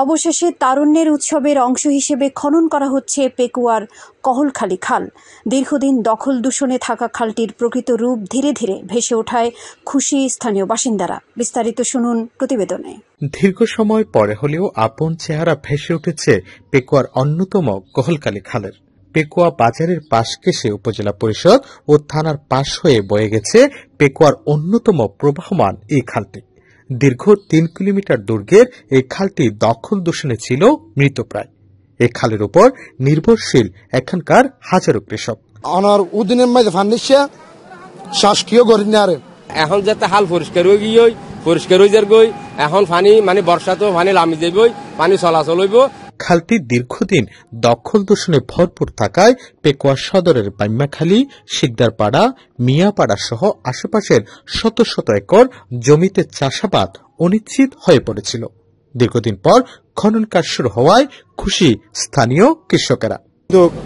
অবশেষে তারুণ্যের উৎসবের অংশ হিসেবে খনন করা হচ্ছে পেকুয়ার কহলখালী খাল। দীর্ঘদিন দখল দূষণে থাকা খালটির প্রকৃত রূপ ধীরে ধীরে ভেসে ওঠায় খুশি স্থানীয় বাসিন্দারা। বিস্তারিত শুনুন প্রতিবেদনে। দীর্ঘ সময় পরে হলেও আপন চেহারা ভেসে উঠেছে পেকুয়ার অন্যতম কহলখালী খালের। পেকুয়া বাজারের পাশ ঘেঁষে উপজেলা পরিষদ ও থানার পাশ হয়ে বয়ে গেছে পেকুয়ার অন্যতম প্রবাহমান এই খালটি। দীর্ঘ ৩ কিলোমিটার দৈর্ঘ্যের এই খালটি দখল দূষণে ছিল মৃতপ্রায়। এই খালের উপর নির্ভরশীল এখানকার হাজারো কৃষক। এখন যাতে হাল পরিষ্কার হয়ে যার গই, এখন পানি মানে বর্ষা তো পানি লামি যাইব, পানি চলাচল হইব। খালটি দীর্ঘদিন দখল দূষণে ভরপুর থাকায় পেকুয়া সদরের বাম্যাখালী, শিকদারপাড়া, মিয়াপাড়া সহ আশেপাশের শত শত একর জমিতে চাষাবাদ অনিশ্চিত হয়ে পড়েছিল। দীর্ঘদিন পর খনন কাজ শুরু হওয়ায় খুশি স্থানীয় কৃষকেরা।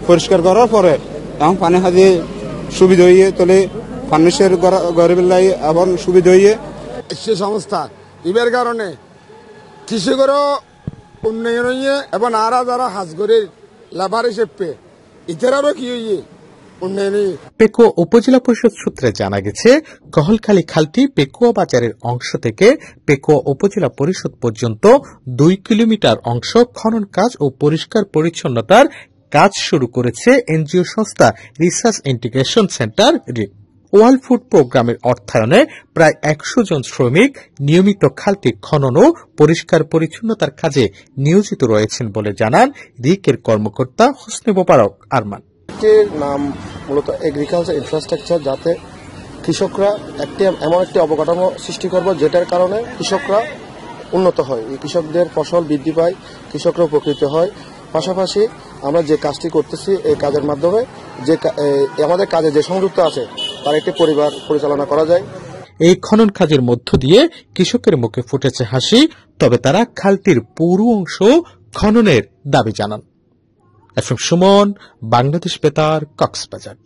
পরিষ্কার করার পরে এখন পানি হাতে সুবিধা হইয়ে তোলে, মানুষের ঘরে বেলায় এবং সুবিধা হইয়ে সে সংস্থা ইবের কারণে কৃষকেরও উন্নয়ন হইয়ে এবং আরা যারা হাজগরের লেবার হিসেবে ইতারারও কি হইয়ে উন্নয়ন। পেকুয়া উপজেলা পরিষদ সূত্রে জানা গেছে, কহলখালী খালটি পেকুয়া বাজারের অংশ থেকে পেকুয়া উপজেলা পরিষদ পর্যন্ত 2 কিলোমিটার অংশ খনন কাজ ও পরিষ্কার পরিচ্ছন্নতার কাজ শুরু করেছে এনজিও সংস্থা রিসার্চ ইন্টিগ্রেশন সেন্টার রিক। ওয়ার্ল্ড ফুড প্রোগ্রামের অর্থায়নে প্রায় 100 জন শ্রমিক নিয়মিত খালটি খনন ও পরিষ্কার পরিচ্ছন্নতার কাজে নিয়োজিত রয়েছেন বলে জানান রিকের কর্মকর্তা হোসনে মোবারক আরমান। এর নাম মূলত এগ্রিকালচার ইনফ্রাস্ট্রাকচার, যাতে কৃষকরা এমন একটি অবকাঠামো সৃষ্টি করবে যেটার কারণে কৃষকরা উন্নত হয়, এই কৃষকদের ফসল বৃদ্ধি পায়, কৃষকরা উপকৃত হয়। পাশাপাশি আমরা যে কাজটি করতেছি এই কাজের মাধ্যমে যে আমাদের কাজে যে সংযুক্ত আছে তার একটি পরিবার পরিচালনা করা যায়। এই খনন কাজের মধ্য দিয়ে কৃষকের মুখে ফুটেছে হাসি, তবে তারা খালটির পুরো অংশ খননের দাবি জানান। সুমন, বাংলাদেশ বেতার, কক্সবাজার।